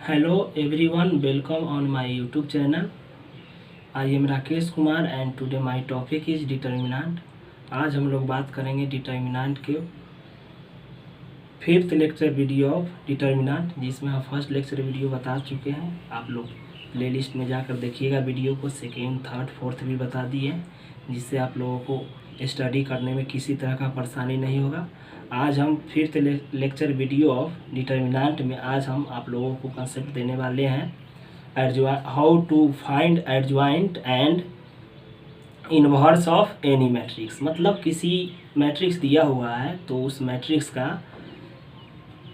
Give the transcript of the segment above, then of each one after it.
Hello everyone, welcome on my YouTube channel. I am Rakesh Kumar and today my topic is determinant. आज हम लोग बात करेंगे determinant के fifth lecture video of determinant, जिसमें हम फर्स्ट लेक्चर वीडियो बता चुके हैं। आप लोग प्लेलिस्ट में जाकर देखिएगा वीडियो को, सेकेंड थर्ड फोर्थ भी बता दिए, जिससे आप लोगों को स्टडी करने में किसी तरह का परेशानी नहीं होगा। आज हम fifth lecture video of determinant में आज हम आप लोगों को कंसेप्ट देने वाले हैं how to find adjoint and inverse of any matrix. मतलब किसी मैट्रिक्स दिया हुआ है तो उस मैट्रिक्स का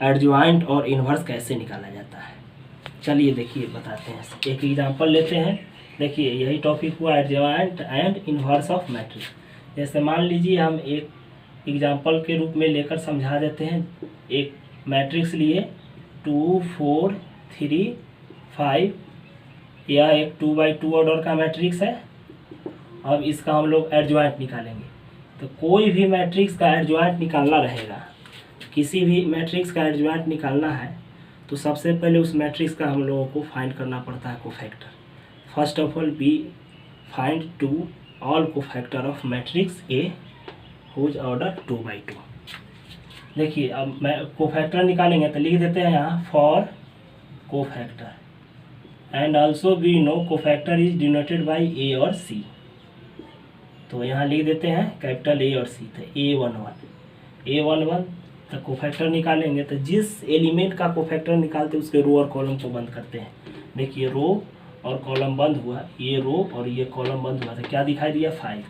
एडजॉइंट और इन्वर्स कैसे निकाला जाता है। चलिए देखिए बताते हैं, एक एग्जांपल लेते हैं। देखिए यही टॉपिक हुआ adjoint and inverse of matrix. जैसे मान लीजिए हम एक एग्जांपल के रूप में लेकर समझा देते हैं। एक मैट्रिक्स लिए 2 4 3 5, यह एक 2x2 ऑर्डर का मैट्रिक्स है। अब इसका हम लोग एडजॉइंट निकालेंगे। तो कोई भी मैट्रिक्स का एडजॉइंट निकालना रहेगा, किसी भी मैट्रिक्स का एडजॉइंट निकालना है तो सबसे पहले उस मैट्रिक्स का हम लोगों को फाइंड करना पड़ता है cofactor. First of all we find to all cofactor of matrix A whose order 2x2। देखिए अब मैं कोफैक्टर निकालेंगे तो लिख देते हैं यहाँ for cofactor and also we know cofactor is denoted by A और सी। तो यहाँ लिख देते हैं कैपिटल ए और सी। तो A11 तो कोफैक्टर निकालेंगे तो जिस एलिमेंट का कोफैक्टर निकालते हैं उसके रो और कॉलम को बंद करते हैं। देखिए रो और कॉलम बंद हुआ, ये रो और ये कॉलम बंद हुआ, तो क्या दिखाई दिया 5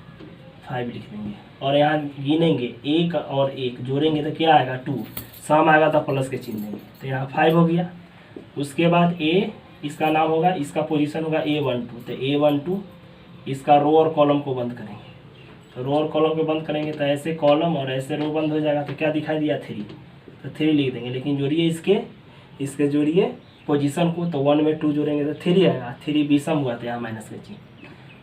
लिख देंगे। और यहाँ गिनेंगे 1 और 1 जोड़ेंगे तो क्या आएगा 2, सम आएगा तो प्लस के चिन्ह देंगे, तो यहाँ 5 हो गया। उसके बाद ए इसका नाम होगा, इसका पोजीशन होगा A12। तो A12 इसका रो और कॉलम को बंद करेंगे। तो रो और कॉलम को बंद करेंगे तो ऐसे कॉलम और ऐसे रो बंद हो जाएगा, तो क्या दिखाई दिया 3, तो 3 लिख देंगे। लेकिन जोड़िए इसके जोड़िए पोजीशन को, तो 1 में 2 जोड़ेंगे तो 3 आएगा, 3 विषम हुआ, तो यहाँ माइनस का चिन्ह।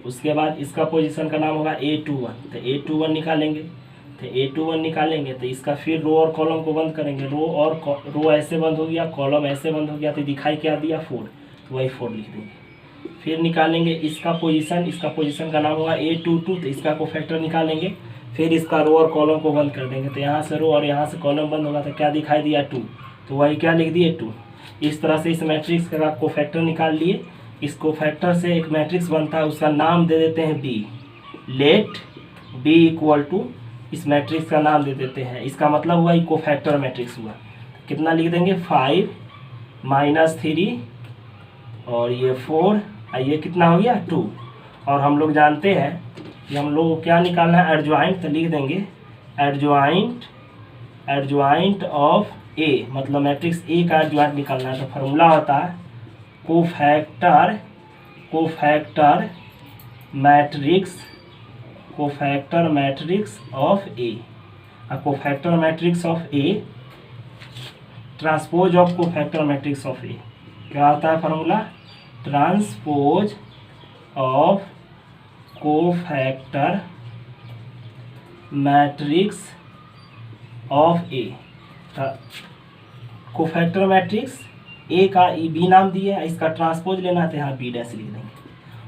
उसके बाद इसका पोजीशन का नाम होगा A21। तो A21 निकालेंगे। तो A21 निकालेंगे तो इसका फिर रो और कॉलम को बंद करेंगे। रो ऐसे बंद हो गया, कॉलम ऐसे बंद हो गया, तो दिखाई क्या दिया 4, तो वही 4 लिख देंगे। फिर निकालेंगे इसका पोजीशन का नाम होगा A22। तो इसका कोफैक्टर निकालेंगे, फिर इसका रो और कॉलम को बंद कर देंगे। तो यहाँ से रो और यहाँ से कॉलम बंद होगा, तो क्या दिखाई दिया 2, तो वही क्या लिख दिए 2। इस तरह से इस मैट्रिक्स का कोफैक्टर निकाल लिए। इस कोफैक्टर से एक मैट्रिक्स बनता है, उसका नाम दे देते हैं B। Let B equal to इस मैट्रिक्स का नाम दे देते हैं, इसका मतलब हुआ ये कोफैक्टर मैट्रिक्स हुआ। कितना लिख देंगे 5 -3 और ये 4, ये कितना हो गया 2। और हम लोग जानते हैं कि हम लोग को क्या निकालना है एडजॉइंट, तो लिख देंगे एडजॉइंट ऑफ ए, मतलब मैट्रिक्स ए का एडजॉइंट निकालना है। तो फार्मूला होता है cofactor matrix of A. Cofactor matrix of A transpose of cofactor matrix of A क्या होता है formula, transpose of cofactor matrix of A. Cofactor matrix A का बी नाम दिए, इसका ट्रांसपोज लेना है तो यहाँ बी डैश लिख देंगे।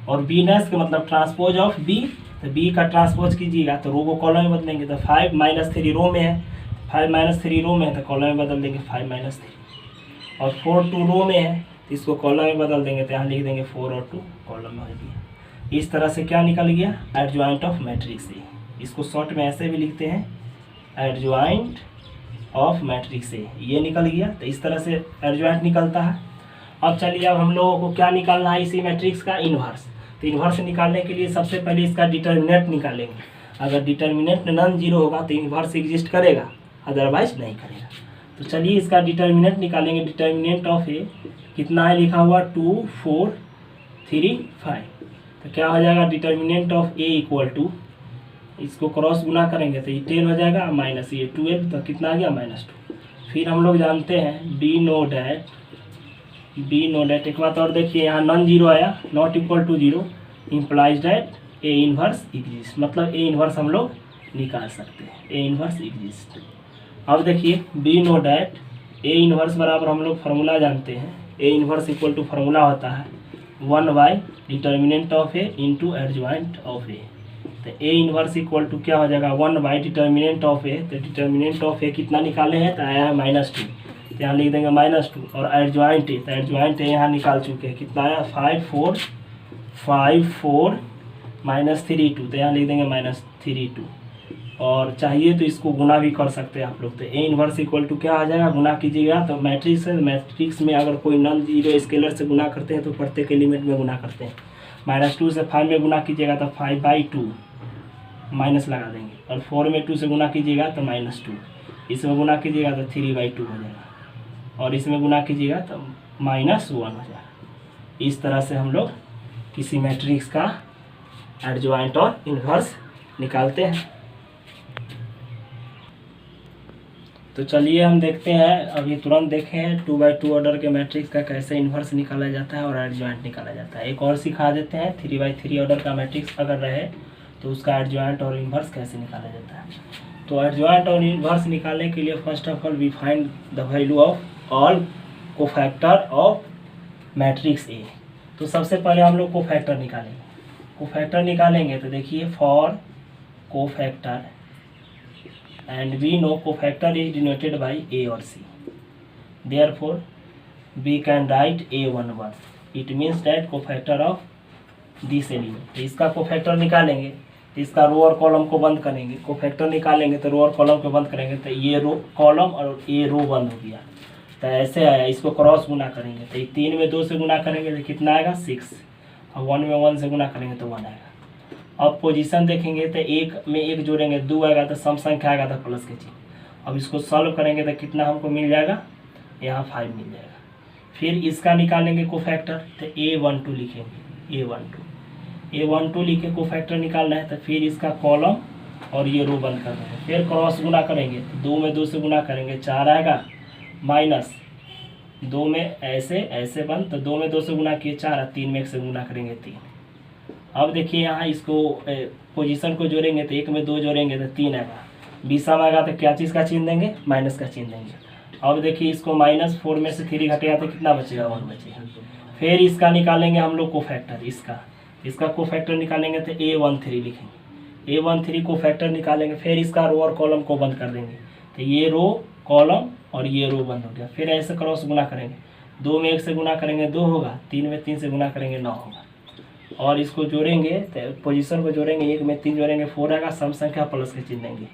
और बी डैश का मतलब ट्रांसपोज ऑफ बी, तो बी का ट्रांसपोज कीजिएगा तो रो को कॉलम में बदलेंगे। तो 5 -3 रो में है, 5 -3 रो में है तो कॉलम में बदल देंगे 5 -3। और 4 2 रो में है तो इसको कॉलम में बदल देंगे, तो यहाँ लिख देंगे 4 और 2 कॉलम में हो गया। इस तरह से क्या निकल गया एडजॉइंट ऑफ मैट्रिक्स ए। इसको शॉर्ट में ऐसे भी लिखते हैं एडजॉइंट ऑफ मैट्रिक्स ए, ये निकल गया। तो इस तरह से एडजॉइंट निकलता है। अब चलिए अब हम लोगों को क्या निकालना है इसी मैट्रिक्स का इन्वर्स। तो इन्वर्स निकालने के लिए सबसे पहले इसका डिटर्मिनेंट निकालेंगे। अगर डिटर्मिनेंट नॉन जीरो होगा तो इन्वर्स एग्जिस्ट करेगा, अदरवाइज नहीं करेगा। तो चलिए इसका डिटर्मिनेंट निकालेंगे। डिटर्मिनेंट ऑफ ए कितना है लिखा हुआ 2 4 3 5। तो क्या हो जाएगा determinant of A equal to, इसको क्रॉस गुना करेंगे तो ये 10 हो जाएगा माइनस ये 12, तो कितना आ गया -2। फिर हम लोग जानते हैं बी नो डैट एक बात और देखिए यहाँ नॉन जीरो आया, not equal to 0 implies that A inverse exist, मतलब ए इन्वर्स हम लोग निकाल सकते हैं, ए इन्वर्स एग्जिस्ट। अब देखिए we know that A inverse बराबर हम लोग फार्मूला जानते हैं, A inverse equal to formula होता है 1 by determinant of A into adjoint of A. तो ए इन्वर्स इक्वल टू क्या हो जाएगा 1 बाई डिटर्मिनेंट ऑफ ए। तो डिटर्मिनेंट ऑफ ए कितना निकाले हैं, तो आया है -2, तो यहाँ लिख देंगे -2। और एडजॉइंट ए, तो एडजॉइंट ए यहाँ निकाल चुके हैं, कितना आया 5 4 -32, तो यहाँ लिख देंगे -32। और चाहिए तो इसको गुना भी कर सकते हैं आप लोग। तो ए इन्वर्स इक्वल टू क्या आ जाएगा, गुना कीजिएगा तो मैट्रिक्स है, मैट्रिक्स में अगर कोई नॉन जीरो स्केलर से गुना करते हैं तो प्रत्येक एलिमेंट में गुना करते हैं। -2 से 5 में गुना कीजिएगा तो 5/2 माइनस लगा देंगे, और 4 में 2 से गुना कीजिएगा तो -2, इसमें गुना कीजिएगा तो 3/2 हो जाएगा, और इसमें गुना कीजिएगा तो -1 हो जाएगा। इस तरह से हम लोग किसी मैट्रिक्स का एडजॉइंट और इन्वर्स निकालते हैं। तो चलिए हम देखते हैं, अभी तुरंत देखें 2/2 ऑर्डर के मैट्रिक्स का कैसे इन्वर्स निकाला जाता है और एडजॉइंट निकाला जाता है। एक और सिखा देते हैं, 3/3 ऑर्डर का मैट्रिक्स अगर रहे तो उसका एडजॉइंट और इन्वर्स कैसे निकाला जाता है। तो एडजॉइंट और इन्वर्स निकालने के लिए first of all we find the value of all cofactor of matrix A. तो सबसे पहले हम लोग कोफैक्टर निकालेंगे। कोफैक्टर निकालेंगे तो देखिए for cofactor, and we know cofactor is denoted by A or C. Therefore, we can write A11. It means that cofactor of this element. तो इसका कोफैक्टर निकालेंगे तो इसका रो और कॉलम को बंद करेंगे। कोफैक्टर निकालेंगे तो रो और कॉलम को बंद करेंगे, तो ये रो कॉलम और ये रो बंद हो गया, तो ऐसे आया। इसको क्रॉस गुना करेंगे तो 3 में 2 से गुना करेंगे तो कितना आएगा 6, और 1 में 1 से गुना करेंगे तो 1 आएगा। अब पोजीशन देखेंगे तो 1 में 1 जोड़ेंगे 2 आएगा, तो सम संख्या आएगा तो प्लस के चिन्ह। अब इसको सॉल्व करेंगे तो कितना हमको मिल जाएगा, यहाँ 5 मिल जाएगा। फिर इसका निकालेंगे कोफैक्टर तो A12 लिखेंगे, A12 लिख के कोफैक्टर निकालना है। तो फिर इसका कॉलम और ये रो बंद करना है। फिर क्रॉस गुना करेंगे तो 2 में 2 से गुना करेंगे 4 आएगा, माइनस 2 में ऐसे बंद, तो 2 में 2 से गुना किए 4, 3 में 1 से गुना करेंगे 3। अब देखिए यहाँ इसको पोजीशन को जोड़ेंगे तो 1 में 2 जोड़ेंगे तो 3 आएगा, बीसा में आएगा तो क्या चीज़ का चिन्ह देंगे, माइनस का चिन्ह देंगे। अब देखिए इसको -4 में से 3 घटेगा तो कितना बचेगा, 1 बचेगा। फिर इसका निकालेंगे हम लोग कोफैक्टर, इसका कोफैक्टर निकालेंगे तो A13 लिखेंगे, A13 कोफैक्टर निकालेंगे। फिर इसका रो और कॉलम को बंद कर देंगे, तो ये रो कॉलम और ये रो बंद हो गया। फिर ऐसे क्रॉस गुना करेंगे, 2 में 1 से गुना करेंगे 2 होगा, 3 में 3 से गुना करेंगे 9 होगा। और इसको जोड़ेंगे तो पोजीशन को जोड़ेंगे, 1 में 3 जोड़ेंगे 4 आएगा, सम संख्या प्लस के चिन्ह देंगे।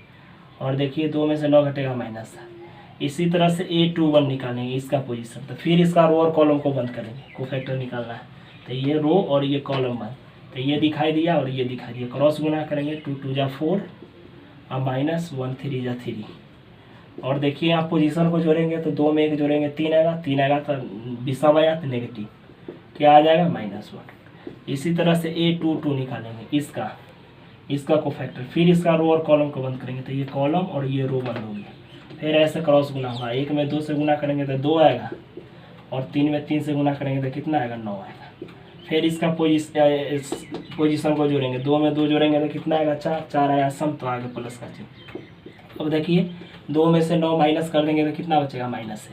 और देखिए 2 में से 9 घटेगा माइनस। इसी तरह से A21 निकालेंगे इसका पोजीशन, तो फिर इसका रो और कॉलम को बंद करेंगे, कोफैक्टर निकालना है। तो ये रो और ये कॉलम बंद, तो ये दिखाई दिया और ये दिखाई दिया। क्रॉस गुना करेंगे 2 2 जा 4 और -1 3 जा 3। और देखिए यहाँ पोजीशन को जोड़ेंगे तो 2 में 1 जोड़ेंगे 3 आएगा तो विषम आया तो नेगेटिव, क्या आ जाएगा -1। इसी तरह से A22 निकालेंगे इसका कोफैक्टर। फिर इसका रो और कॉलम को बंद करेंगे, तो ये कॉलम और ये रो बंद हो गया। फिर ऐसे क्रॉस गुना होगा, 1 में 2 से गुना करेंगे तो 2 आएगा, और 3 में 3 से गुना करेंगे तो कितना आएगा, 9 आएगा। फिर इसका पोजीशन को जोड़ेंगे, 2 में 2 जोड़ेंगे तो कितना आएगा, 4 आया, सम तो आगे प्लस का चिन्ह। अब देखिए 2 में से 9 माइनस कर देंगे तो कितना बचेगा, -7।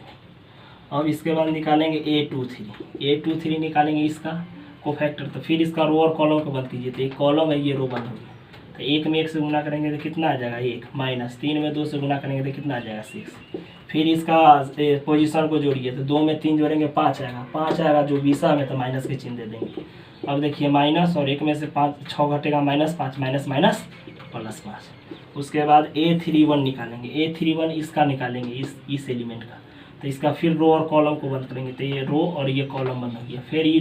अब इसके बाद निकालेंगे A23 निकालेंगे इसका कोफैक्टर। तो फिर इसका रो और कॉलम को बंद कीजिए, तो एक कॉलम है, ये रो बंद हो गया। तो 1 में 1 से गुना करेंगे तो कितना आ जाएगा 1, माइनस 3 में 2 से गुना करेंगे तो कितना आ जाएगा 6। फिर इसका पोजीशन को जोड़िए, तो 2 में 3 जोड़ेंगे 5 आएगा, जो बीसा में तो माइनस के चिन्ह दे देंगे। अब देखिए माइनस और 1 में से 6 घटेगा, -5 माइनस +5। उसके बाद A31 निकालेंगे, A31 इसका निकालेंगे इस एलिमेंट का। तो इसका फिर रो और कॉलम को बंद करेंगे, तो ये रो और ये कॉलम बंद हो गया। फिर ये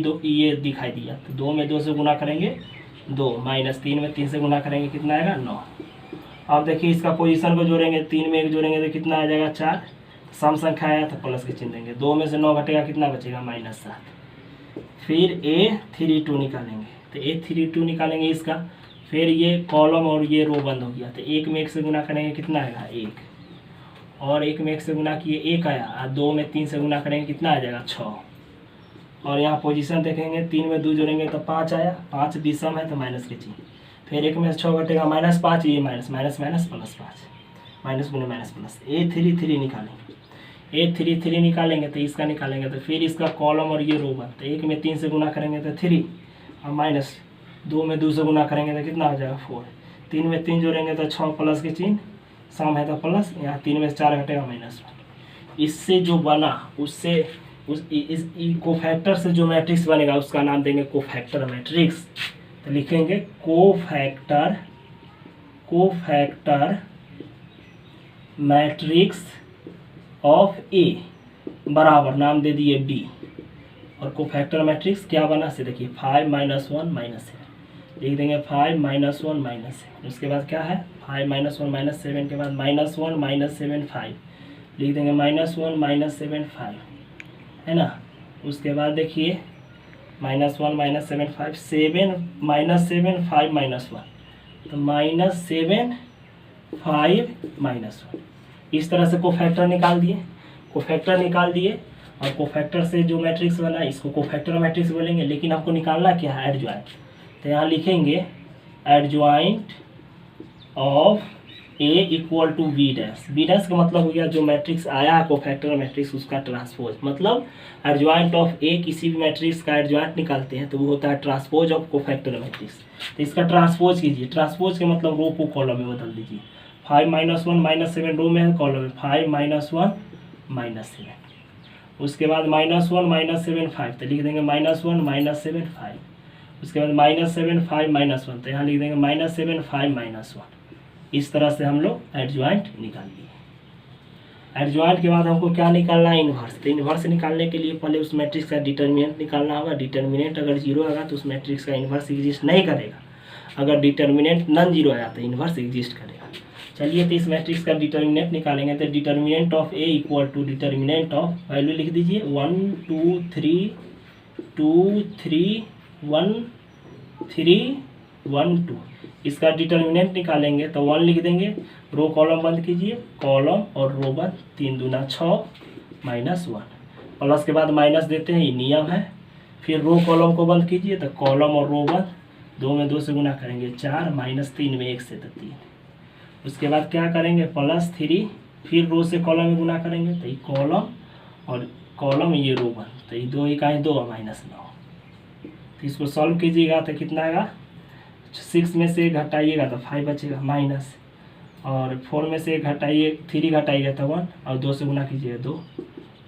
दिखाई दिया, तो 2 में 2 से गुना करेंगे 2, -3 में 3 से गुना करेंगे कितना आएगा, 9। अब देखिए इसका पोजीशन को जोड़ेंगे, 3 में 1 जोड़ेंगे तो कितना आ जाएगा, 4। सम संख्या आया तो प्लस के चिन्ह देंगे, 2 में से 9 घटेगा, कितना बचेगा, -7। फिर A32 निकालेंगे, तो A32 निकालेंगे इसका। फिर ये कॉलम और ये रो बंद हो गया, तो 1 में 1 से गुना करेंगे कितना आएगा, 1। और 1 में 1 से गुना किए 1 आया, और 2 में 3 से गुना करेंगे कितना आ जाएगा, 6। और यहाँ पोजीशन देखेंगे, 3 में 2 जोड़ेंगे तो 5 आया, 5 विषम है तो माइनस के चिन्ह। फिर 1 में 6 घटेगा, -5, ये माइनस +5, माइनस गुने माइनस प्लस। A33 निकालेंगे, A3 निकालेंगे तो इसका निकालेंगे तो फिर इसका कॉलम और ये रो वन, तो 1 में 3 से गुना करेंगे तो 3 और माइनस 2 में 2 से गुना करेंगे तो कितना हो जाएगा 4, 3 में 3 जोड़ेंगे तो 6 प्लस के चिन्ह सम है तो प्लस, यहाँ 3 में 4 घटेगा -1। इससे जो बना उससे इस कोफैक्टर से जो मैट्रिक्स बनेगा उसका नाम देंगे कोफैक्टर मैट्रिक्स। तो लिखेंगे कोफैक्टर मैट्रिक्स ऑफ ए बराबर नाम दे दिए बी, और कोफैक्टर मैट्रिक्स क्या बना से देखिए 5 -1 -7 लिख देंगे 5 -1 -7। उसके बाद क्या है 5 -1 -7 के बाद -1 -7 5 लिख देंगे -1 -7 5 है ना। उसके बाद देखिए -1 -7 5 7 -7 5 -1 तो -7 5 -1। इस तरह से कोफैक्टर निकाल दिए और कोफैक्टर से जो मैट्रिक्स बना इसको कोफैक्टर मैट्रिक्स बोलेंगे। लेकिन आपको निकालना क्या है एडजॉइंट, तो यहाँ लिखेंगे adjoint of A equal to B dash. B dash का मतलब हो गया जो मैट्रिक्स आया है कोफैक्टर मैट्रिक्स उसका ट्रांसपोज, मतलब एडजॉइंट ऑफ ए किसी भी मैट्रिक्स का एडजॉइंट निकालते हैं तो वो होता है ट्रांसपोज ऑफ कोफैक्टर मैट्रिक्स। तो इसका ट्रांसपोज कीजिए, ट्रांसपोज के मतलब रो को कॉलम में बदल दीजिए। 5 -1 -7 रो में है, कॉलम में 5 -1 -7। उसके बाद -1 -7 5 तो लिख देंगे -1 -7 5। उसके बाद -7 5 -1 तो यहाँ लिख देंगे -7 5 -1। इस तरह से हम लोग एडजॉइंट निकाल लिए। एडजॉइंट के बाद हमको क्या निकालना है इन्वर्स। तो इन्वर्स निकालने के लिए पहले उस मैट्रिक्स का डिटर्मिनेंट निकालना होगा। डिटर्मिनेंट अगर 0 आएगा तो उस मैट्रिक्स का इन्वर्स एग्जिस्ट नहीं करेगा, अगर डिटर्मिनेंट नॉन 0 आया तो इन्वर्स एग्जिस्ट करेगा। चलिए तो इस मैट्रिक्स का डिटर्मिनेंट निकालेंगे। तो determinant of A equal to determinant of value लिख दीजिए 1 2 3 2 3 1 3 1 2। इसका डिटर्मिनेंट निकालेंगे तो 1 लिख देंगे, रो कॉलम बंद कीजिए, कॉलम और रो बंद, 3 दूना 6 -1 प्लस के बाद माइनस देते हैं, ये नियम है। फिर रो कॉलम को बंद कीजिए तो कॉलम और रो बंद, 2 में 2 से गुना करेंगे 4 -3 में 1 से तो 3। उसके बाद क्या करेंगे +3, फिर रो से कॉलम में गुना करेंगे तो ये कॉलम ये रो बंद, तो ये 2 इकाई 2 -9। तो इसको सॉल्व कीजिएगा तो कितना आएगा 6 में से घटाइएगा तो 5 बचेगा माइनस, और 4 में से घटाइए 3 घटाइएगा तो 1 और 2 से गुना कीजिएगा 2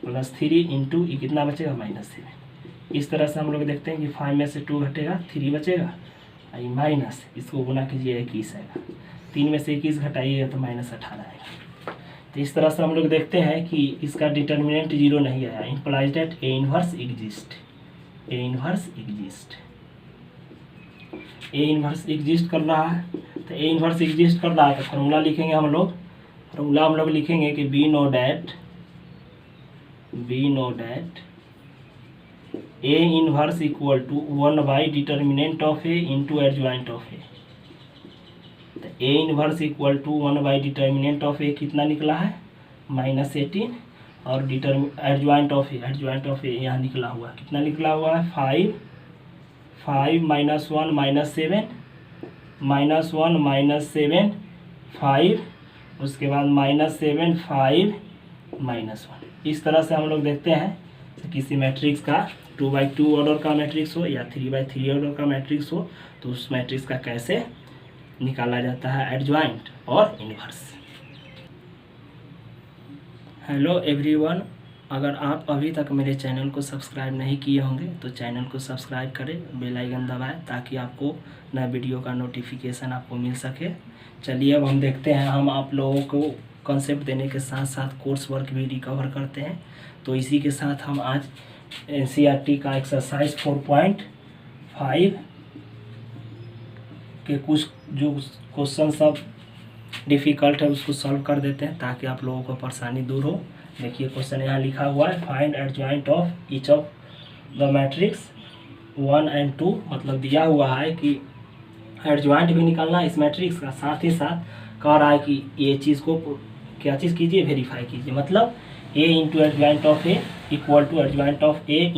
+3 इंटू ये कितना बचेगा -7। इस तरह से हम लोग देखते हैं कि 5 में से 2 घटेगा 3 बचेगा, ये माइनस इसको गुना कीजिए 21 आएगा, 3 में से 21 घटाइएगा तो -18 आएगा। तो इस तरह से हम लोग देखते हैं कि इसका डिटर्मिनेंट 0 नहीं आया, implies that A inverse exist. A inverse exist कर रहा है। तो ए इन्वर्स एग्जिस्ट कर रहा है तो फार्मूला लिखेंगे हम लोग लिखेंगे कि we know that A inverse equal to 1 determinant of A into adjoint of A. तो A inverse equal to 1 determinant of A कितना निकला है -18, और एडजॉइंट ऑफ ए यहाँ निकला हुआ है, कितना निकला हुआ है 5 -1 -7 -1 -7 5, उसके बाद -7 5 -1। इस तरह से हम लोग देखते हैं तो किसी मैट्रिक्स का 2×2 ऑर्डर का मैट्रिक्स हो या 3×3 ऑर्डर का मैट्रिक्स हो तो उस मैट्रिक्स का कैसे निकाला जाता है एडजॉइंट और इन्वर्स। हेलो एवरीवन, अगर आप अभी तक मेरे चैनल को सब्सक्राइब नहीं किए होंगे तो चैनल को सब्सक्राइब करें, बेल आइकन दबाएं ताकि आपको नए वीडियो का नोटिफिकेशन आपको मिल सके। चलिए अब हम देखते हैं, हम आप लोगों को कॉन्सेप्ट देने के साथ साथ कोर्स वर्क भी रिकवर करते हैं। तो इसी के साथ हम आज NCERT का एक्सरसाइज 4.5 के कुछ जो क्वेश्चन सब डिफ़िकल्ट है उसको सॉल्व कर देते हैं ताकि आप लोगों को परेशानी दूर हो। देखिए क्वेश्चन यहाँ लिखा हुआ है, find adjoint of each of the matrix 1 and 2, मतलब दिया हुआ है कि एडजॉइंट भी निकालना है इस मैट्रिक्स का, साथ ही साथ कह रहा है कि ये चीज़ को क्या चीज़ कीजिए वेरीफाई कीजिए, मतलब A into adjoint of A equal to adjoint of A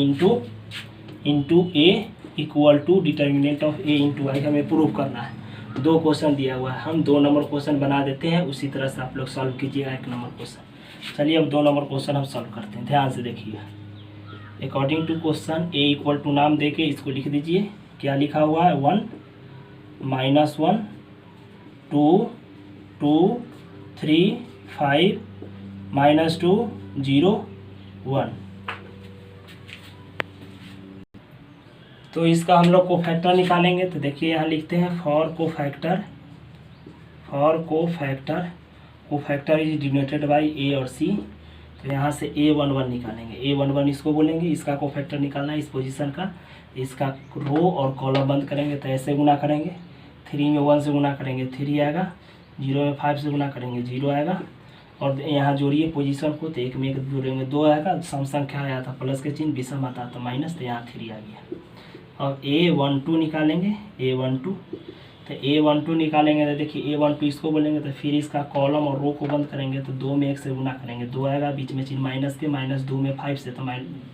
into A equal to determinant of A into I हमें प्रूव करना है। 2 क्वेश्चन दिया हुआ है, हम 2 नंबर क्वेश्चन बना देते हैं, उसी तरह से आप लोग सॉल्व कीजिएगा 1 नंबर क्वेश्चन। चलिए अब 2 नंबर क्वेश्चन हम सॉल्व करते हैं, ध्यान से देखिए। According to question A equal to नाम दे के इसको लिख दीजिए। क्या लिखा हुआ है? 1 -1 2 2 3 5 -2 0 1। तो इसका हम लोग कोफैक्टर निकालेंगे। तो देखिए यहाँ लिखते हैं for cofactor is denoted by A और सी। तो यहाँ से A11 निकालेंगे। A11 इसको बोलेंगे, इसका कोफैक्टर निकालना है इस पोजीशन का। इसका रो और कॉलम बंद करेंगे तो ऐसे गुना करेंगे। 3 में 1 से गुना करेंगे 3 आएगा, 0 में 5 से गुना करेंगे 0 आएगा। और यहाँ जोड़िए पोजीशन को, तो 1 में 1 जोड़ेंगे 2 आएगा। सम संख्या आया था प्लस के चिन्ह, विषम आता तो माइनस, तो यहाँ 3 आ गया। अब A12 निकालेंगे। A12 तो A12 निकालेंगे तो देखिए A12 इसको बोलेंगे, तो फिर इसका कॉलम और रो को बंद करेंगे तो 2 में 1 से गुना करेंगे 2 आएगा, बीच में चिन्ह माइनस के, -2 में 5 से तो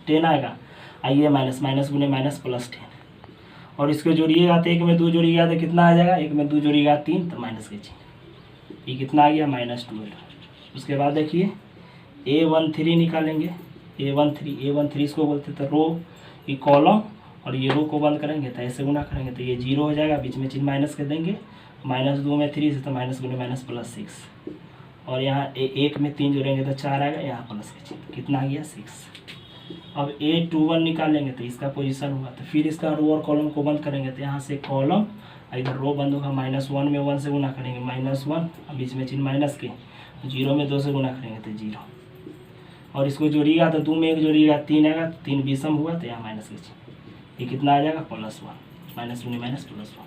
10 आएगा। आइए माइनस गुने माइनस प्लस 10। और इसको जोड़िएगा तो 1 में 2 जोड़िएगा तो कितना आ जाएगा? 1 में 2 जोड़िएगा 3, तो माइनस के चिन्ह, ये कितना आ गया? -12। उसके बाद देखिए A13 निकालेंगे। A13 इसको बोलते तो रो, ये कॉलम और ये रो को बंद करेंगे तो ऐसे गुना करेंगे तो ये 0 हो जाएगा, बीच में चिन्ह माइनस कर देंगे, -2 में 3 से तो माइनस गुने माइनस प्लस 6। और यहाँ 1 में 3 जोड़ेंगे तो 4 आएगा, यहाँ प्लस के चिन्ह, कितना आ गया? 6। अब A21 निकालेंगे तो इसका पोजीशन हुआ, तो फिर इसका रो और कॉलम को बंद करेंगे तो यहाँ से कॉलम, इधर रो बंद होगा, -1 में 1 से गुना करेंगे -1, बीच में चिन्ह माइनस के, 0 में 2 से गुना करेंगे तो 0। और इसको जोड़िएगा तो 2 में 1 जोड़िएगा 3 आएगा, 3 विषम हुआ तो यहाँ माइनस के चिन्ह, ये कितना आ जाएगा? +1, माइनस गुने माइनस +1।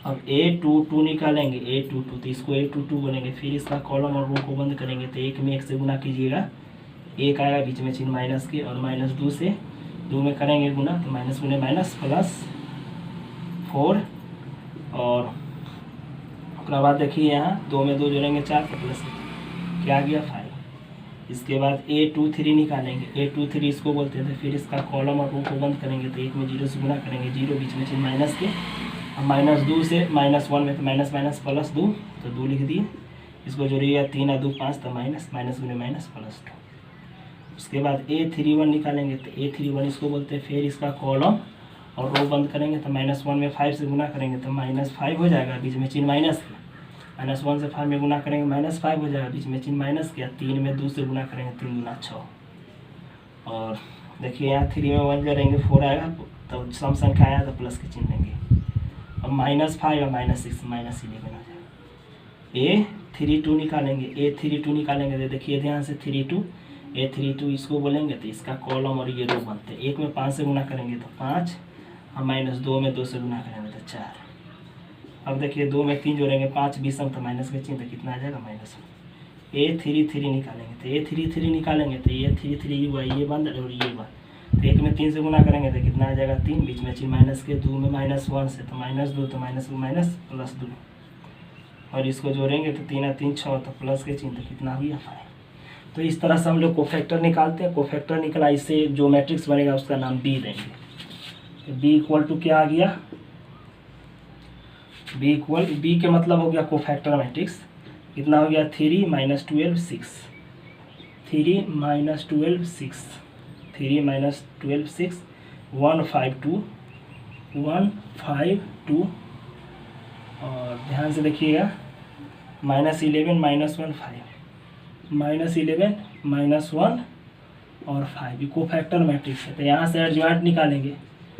अब A22 निकालेंगे। A22 तो इसको A22 बोलेंगे। फिर इसका कॉलम और रो को बंद करेंगे तो 1 में 1 से गुना कीजिएगा, 1 आएगा, बीच में चिन्ह माइनस के, और -2 से 2 में करेंगे गुना तो माइनस गुने माइनस +4। और उसके बाद देखिए यहाँ 2 में 2 जोड़ेंगे 4 तो प्लस, क्या आ गया? 5। इसके बाद A23 निकालेंगे। A23 इसको बोलते थे। फिर इसका कॉलम और रो को बंद करेंगे तो 1 में 0 से गुना करेंगे 0, बीच में चिन्ह माइनस के, अब -2 से -1 में तो माइनस +2 तो 2 लिख दिए। इसको जोड़िएगा 3 और 2 5 तो माइनस गुने माइनस +2। उसके बाद A31 निकालेंगे तो A31 इसको बोलते हैं। फिर इसका कॉलम और रो बंद करेंगे तो -1 में 5 से गुना करेंगे तो -5 हो जाएगा, बीच में चिन्ह माइनस के, -1 से 5 में गुना करेंगे -5 हो जाएगा, बीच में चिन्ह माइनस किया, 3 में 2 से गुना करेंगे 3 गुना 6। और देखिए यहाँ 3 में 1 जोड़ेंगे 4 आएगा, तो सम संख्या आया तो प्लस के चिन्ह देंगे। अब -5 और -6 -11 हो जाएगा। A32 निकालेंगे। A32 निकालेंगे तो देखिए ध्यान से A32 इसको बोलेंगे तो इसका कॉलम और ये रो बनते हैं। 1 में 5 से गुना करेंगे तो 5, और -2 में 2 से गुना करेंगे तो 4। अब देखिए 2 में 3 जोड़ेंगे 5 विषम तो माइनस के चिन्ह, तो कितना आ जाएगा? -1। A33 निकालेंगे तो A33 निकालेंगे तो A33 हुआ, ये बंद और ये बंद, तो 1 में 3 से गुना करेंगे तो कितना आ जाएगा? 3, बीच में चिन्ह माइनस के, 2 में -1 से तो -2 तो -2 और इसको जोड़ेंगे तो 3 और 3 6 तो प्लस के चिन्ह, तो कितना हुआ? 5। तो इस तरह से हम लोग कोफैक्टर निकालते हैं। कोफैक्टर निकला, इससे जो मैट्रिक्स बनेगा उसका नाम B देंगे। B इक्वल टू क्या आ गया? B के मतलब हो गया कोफैक्टर मैट्रिक्स, कितना हो गया? 3 - 12 6, 3 - 12 6, 3 - 12 6, 1 5 2, 1 5 2। और ध्यान से देखिएगा -11 -1 5, -11 -1 और 5, ये कोफैक्टर मैट्रिक्स है। तो यहाँ से एडजॉइंट निकालेंगे,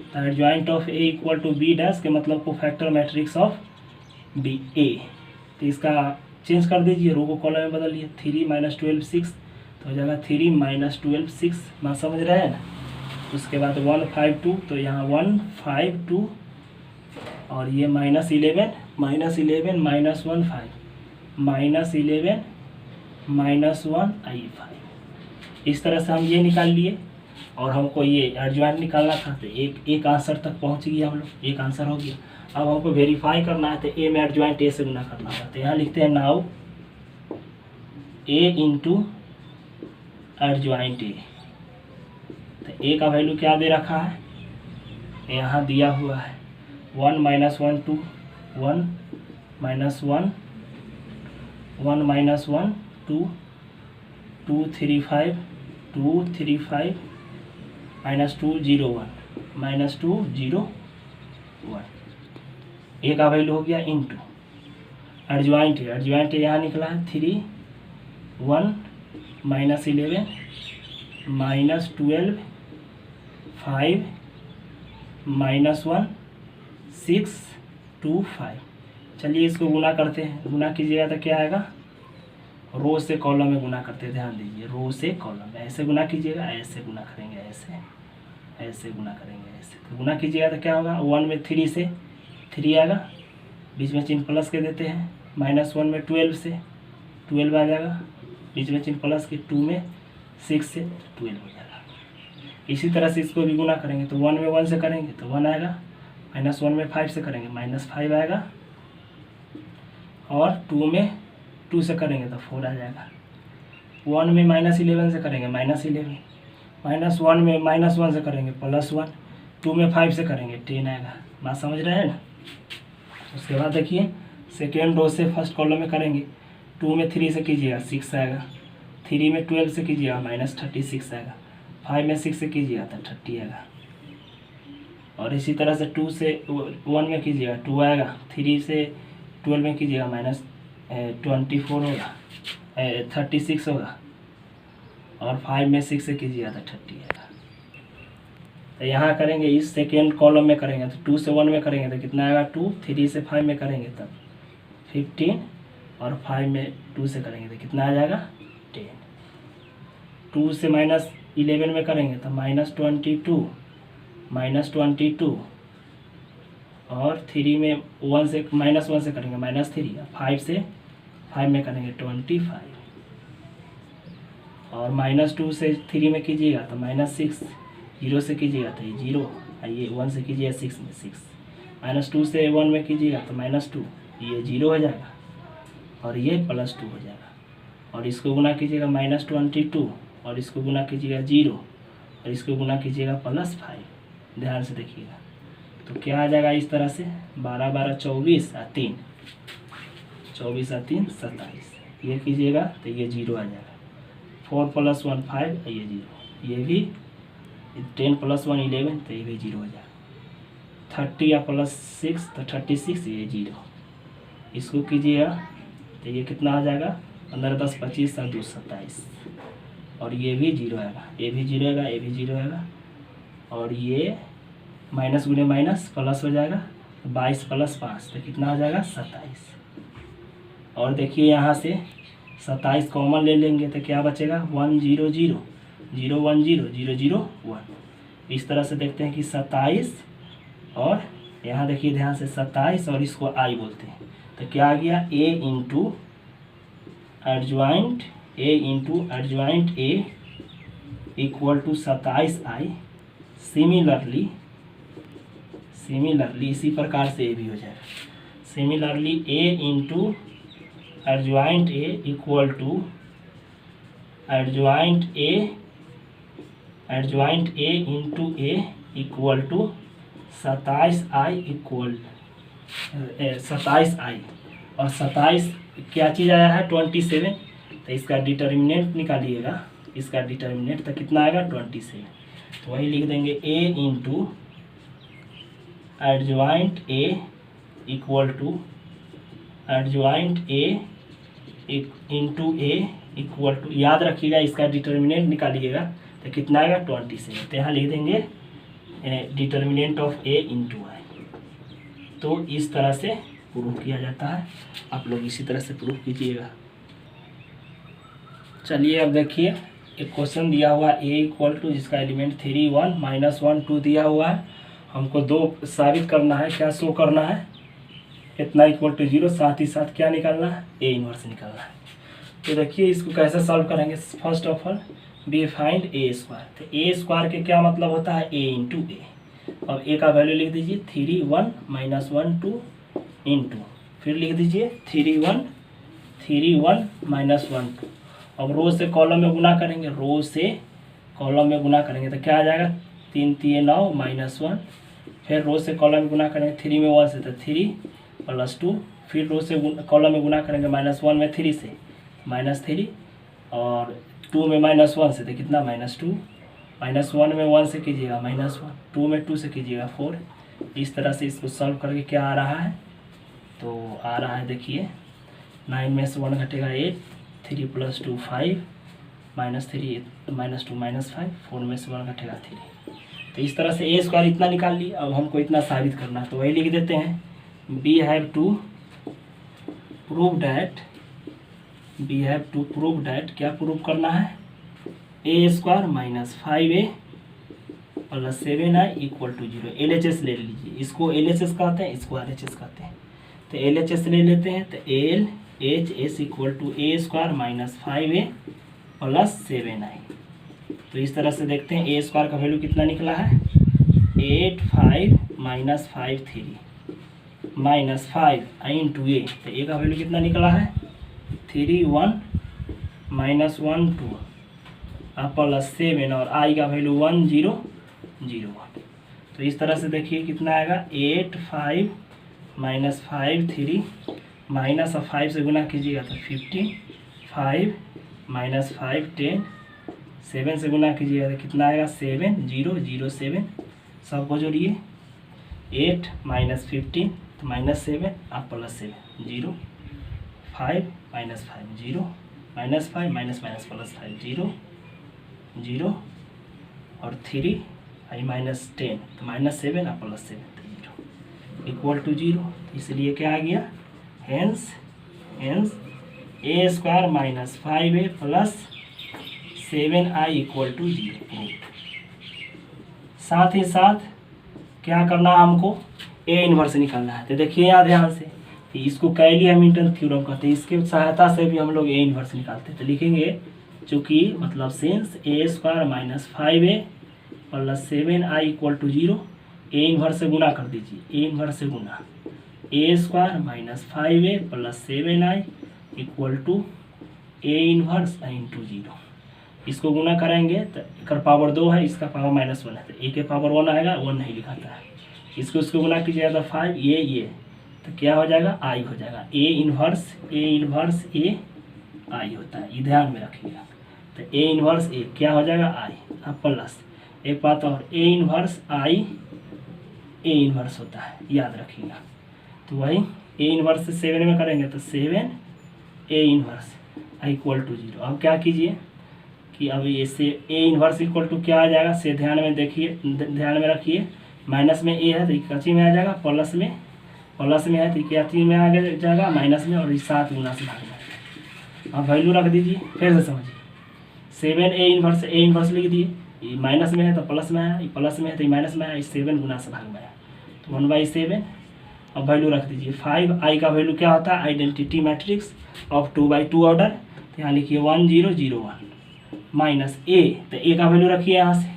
तो adjoint of A equal to B dash के मतलब cofactor matrix of B A। तो इसका चेंज कर दीजिए, रो को कॉलम में बदलिए। 3 - 12 6 तो हो जाएगा 3 - 12 6, ना समझ रहे हैं ना। उसके बाद 1 5 2, तो यहाँ 1 5 2, और ये -11 -1 5, -11 -1 आइए 5। इस तरह से हम ये निकाल लिए। और हमको ये एडजॉइंट निकालना था, तो एक आंसर तक पहुंच गया हम लोग, एक आंसर हो गया। अब हमको वेरीफाई करना है, तो A में एडजॉइंट A से गुना करना था। तो यहाँ लिखते हैं now A into adjoint A। तो A का वैल्यू क्या दे रखा है? यहाँ दिया हुआ है 1 - 1 2, 1 - 1 1 - 1 2, 235 235 -201 -201 ए का वैल्यू हो गया इंटू एडजॉइंट है यहाँ निकला है 3 1 -11 -12 5 -1 6 2 5। चलिए इसको गुना करते हैं। गुना कीजिएगा तो क्या आएगा, रो से कॉलम में गुना करते हैं, ध्यान दीजिए, रो से कॉलम में ऐसे गुना कीजिएगा, ऐसे गुना करेंगे, ऐसे गुना करेंगे, ऐसे तो गुना कीजिएगा तो क्या होगा, 1 में 3 से 3 आएगा, बीच में चिन्ह प्लस के देते हैं, -1 में 12 से 12 आ जाएगा, बीच में चिन्ह प्लस के, 2 में 6 से 12 हो जाएगा। इसी तरह से इसको भी गुना करेंगे तो 1 में 1 से करेंगे तो 1 आएगा, -1 में 5 से करेंगे -5 आएगा, और 2 में 2 से करेंगे तो 4 आ जाएगा। 1 में -11 से करेंगे -11, -1 में -1 से करेंगे +1, 2 में 5 से करेंगे 10 आएगा। बात समझ रहे हैं ना। उसके बाद देखिए सेकेंड रो से फर्स्ट कॉलम में करेंगे, 2 में 3 से कीजिएगा 6 आएगा, 3 में 12 से कीजिएगा -36 आएगा, 5 में 6 से कीजिएगा तो 30 आएगा, और इसी तरह से 2 से 1 में कीजिएगा 2 आएगा, 3 से 12 में कीजिएगा -24 होगा, 36 होगा, और 5 में 6 से कीजिएगा तो 30 आएगा। तो यहाँ करेंगे इस सेकेंड कॉलम में करेंगे तो 2 से 1 में करेंगे तो कितना आएगा 2, 3 से 5 में करेंगे तब 15, और 5 में 2 से करेंगे तो कितना आ जाएगा 10। 2 से -11 में करेंगे तो -22, और 3 में 1 से -1 से करेंगे -3, 5 से 5 में करेंगे 25, और -2 से 3 में कीजिएगा तो -6, 0 से कीजिएगा तो ये 0, ये 1 से कीजिएगा 6 में 6, -2 से 1 में कीजिएगा तो -2, ये 0 हो जाएगा, और ये +2 हो जाएगा, और इसको गुना कीजिएगा -22, और इसको गुना कीजिएगा 0, और इसको गुना कीजिएगा +5। ध्यान से देखिएगा तो क्या आ जाएगा इस तरह से, 12 12 24 और 3, 24 और 3 27, ये कीजिएगा तो ये 0 आ जाएगा, 4 + 1 5, ये 0, ये भी 10 + 1 11, तो ये भी 0 हो जाएगा, 30 या +6 तो 36, ये 0, इसको कीजिएगा तो ये कितना आ जाएगा, 15 10 25 और 2 27, और ये भी 0 आएगा, ये भी 0 आएगा, ये भी 0 आएगा, और ये माइनस गुने माइनस प्लस हो जाएगा, 22 + 5 तो कितना हो जाएगा 27, और देखिए यहाँ से 27 कॉमन ले लेंगे तो क्या बचेगा 1 0 0 0 1 0 0 0 1। इस तरह से देखते हैं कि 27, और यहाँ देखिए ध्यान से 27, और इसको आई बोलते हैं तो क्या आ गया a into adjoint a equal to 27i। Similarly इसी प्रकार से ये भी हो जाएगा, similarly a into adjoint a equal to adjoint a into a equal to 27i equal 27i, और 27 क्या चीज़ आया है 27, तो इसका डिटर्मिनेंट निकालिएगा, इसका डिटर्मिनेंट तो कितना आएगा 27, तो वही लिख देंगे a into adjoint a equal to adjoint a into a equal to, याद रखिएगा इसका डिटर्मिनेंट निकालिएगा तो कितना आएगा 27, तो यहाँ लिख देंगे डिटर्मिनेंट ऑफ a इंटू आई। तो इस तरह से प्रूफ किया जाता है, आप लोग इसी तरह से प्रूफ कीजिएगा। चलिए अब देखिए एक क्वेश्चन दिया हुआ a इक्वल टू, जिसका एलिमेंट 3 1 -1 2 दिया हुआ है, हमको 2 साबित करना है, क्या शो करना है, इतना इक्वल टू 0, साथ ही साथ क्या निकालना है a इनवर्स निकालना है। तो देखिए इसको कैसे सॉल्व करेंगे, first of all B find a square, तो a स्क्वायर के क्या मतलब होता है a इंटू a। अब a का वैल्यू लिख दीजिए 3 1 -1 2 इंटू, फिर लिख दीजिए 3 1 -1 2। अब रो से कॉलम में गुना करेंगे, रो से कॉलम में गुना करेंगे तो क्या आ जाएगा 3 3 9 -1, फिर रो से कॉलम में गुना करेंगे 3 में 1 से तो 3 + 2, फिर रो से कॉलम में गुना करेंगे -1 में 3 से -3, और 2 में -1 से तो कितना -2, -1 में 1 से कीजिएगा -1, 2 में 2 से कीजिएगा 4। इस तरह से इसको सॉल्व करके क्या आ रहा है, तो आ रहा है देखिए 9 में से 1 घटेगा 8, 3 + 2 5, -3 -2 -5, 4 में से 1 घटेगा 3। तो इस तरह से a² इतना निकाल ली। अब हमको इतना साबित करना है तो वही लिख देते हैं, we have to prove that, क्या प्रूव करना है, a² - 5a + 7i = 0। LHS ले लीजिए, इसको LHS कहते हैं, इसको RHS कहते हैं। तो LHS ले लेते हैं, तो LHS = a² - 5a + 7i। तो इस तरह से देखते हैं a² का वैल्यू कितना निकला है, 8 5 - 5 3 -5 × a। तो a का वैल्यू कितना निकला है, 3 1 -1 2 + 7 और i का वैल्यू 1 0 0 1। तो इस तरह से देखिए कितना आएगा, 8 5 - 5 3 माइनस 5 से गुना कीजिएगा तो 15, 5 - 5 10, 7 से गुना कीजिएगा तो कितना आएगा, 7 0 0 7। सबको जोड़िए, 8 - 15 तो -7 आप +7 0, 5 - 5 0, -5 +5 0 0 और 3 -10 तो -7 आप +7 0 = 0। इसलिए क्या आ गया, हेंस a² - 5a + 7i = 0। साथ ही साथ क्या करना है, हमको a इन्वर्स निकालना है। तो देखिए यहाँ ध्यान से, तो इसको कैली हैमिल्टन थ्योरम कहते हैं, इसके सहायता से भी हम लोग a इन्वर्स निकालते हैं। तो लिखेंगे चूँकि मतलब since a² - 5a + 7i = 0, a inverse से गुना कर दीजिए, a इन्वर्स से गुना, a² - 5a + 7i = a inverse × 0। इसको गुना करेंगे तो इसका पावर 2 है, इसका पावर -1 है, तो a के पावर 1 आएगा, 1 नहीं लिखाता है। इसको गुना कीजिएगा तो 5 ये तो क्या हो जाएगा, i हो जाएगा। a इन्वर्स a i होता है, ये ध्यान में रखिएगा। तो a इन्वर्स a क्या हो जाएगा, i, अब प्लस एक बात और, a inverse i a inverse होता है, याद रखिएगा। तो वही a इन्वर्स से 7 में करेंगे तो 7 a इन्वर्स = 0। अब क्या कीजिए कि अब इससे a इन्वर्स = क्या आ जाएगा, से ध्यान में देखिए, ध्यान में रखिए, माइनस में a है तो कच्ची में आ जाएगा, प्लस में है तो कच्ची में आ जाएगा, माइनस में, और इस 7 गुना से भाग में। अब वैल्यू रख दीजिए, फिर से समझिए, 7 a इन्वर्स लिख दिए, ये माइनस में है तो प्लस में है, ये प्लस में है तो माइनस में है, 7 गुना से भाग में है तो 1/7। अब वैल्यू रख दीजिए, 5i का वैल्यू क्या होता है, identity matrix of 2x2 order. तो यहाँ लिखिए 1 0 0 1 माइनस a, तो a का वैल्यू रखिए यहाँ से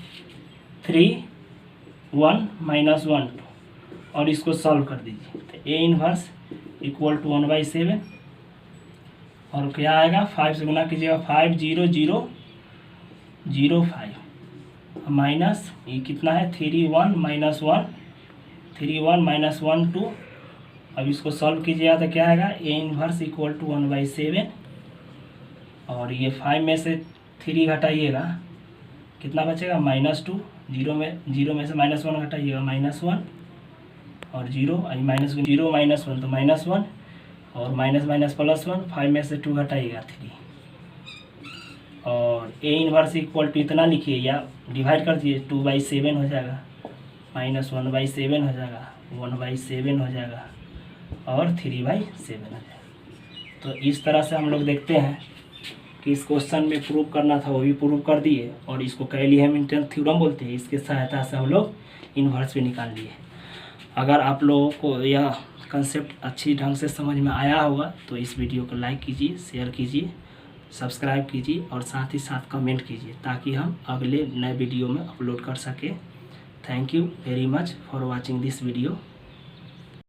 3 1 -1 2 और इसको सॉल्व कर दीजिए। तो a इन्वर्स = 1/7 और क्या आएगा, 5 से गुना कीजिएगा, 5 0 0 0 5 माइनस ये कितना है, 3 1 -1 2। अब इसको सॉल्व कीजिएगा तो क्या आएगा, a इन्वर्स = 1/7 और ये 5 में से 3 घटाइएगा कितना बचेगा, -2, 0 में से -1 घटाइएगा, -1 और 0 -0 -1 तो -1 और माइनस +1, 5 में से 2 घटाइएगा 3 और a इन्वर्स = इतना लिखिए या डिवाइड कर दिए, 2/7 हो जाएगा, -1/7 हो जाएगा, 1/7 हो जाएगा और 3/7 हो जाएगा। तो इस तरह से हम लोग देखते हैं कि इस क्वेश्चन में प्रूव करना था वो भी प्रूव कर दिए, और इसको कैली हैमिल्टन थ्योरम बोलते हैं, इसके सहायता से हम लोग इन्वर्स भी निकाल लिए। अगर आप लोगों को यह कंसेप्ट अच्छी ढंग से समझ में आया होगा तो इस वीडियो को लाइक कीजिए, शेयर कीजिए, सब्सक्राइब कीजिए और साथ ही साथ कमेंट कीजिए ताकि हम अगले नए वीडियो में अपलोड कर सकें। Thank you very much for watching this video.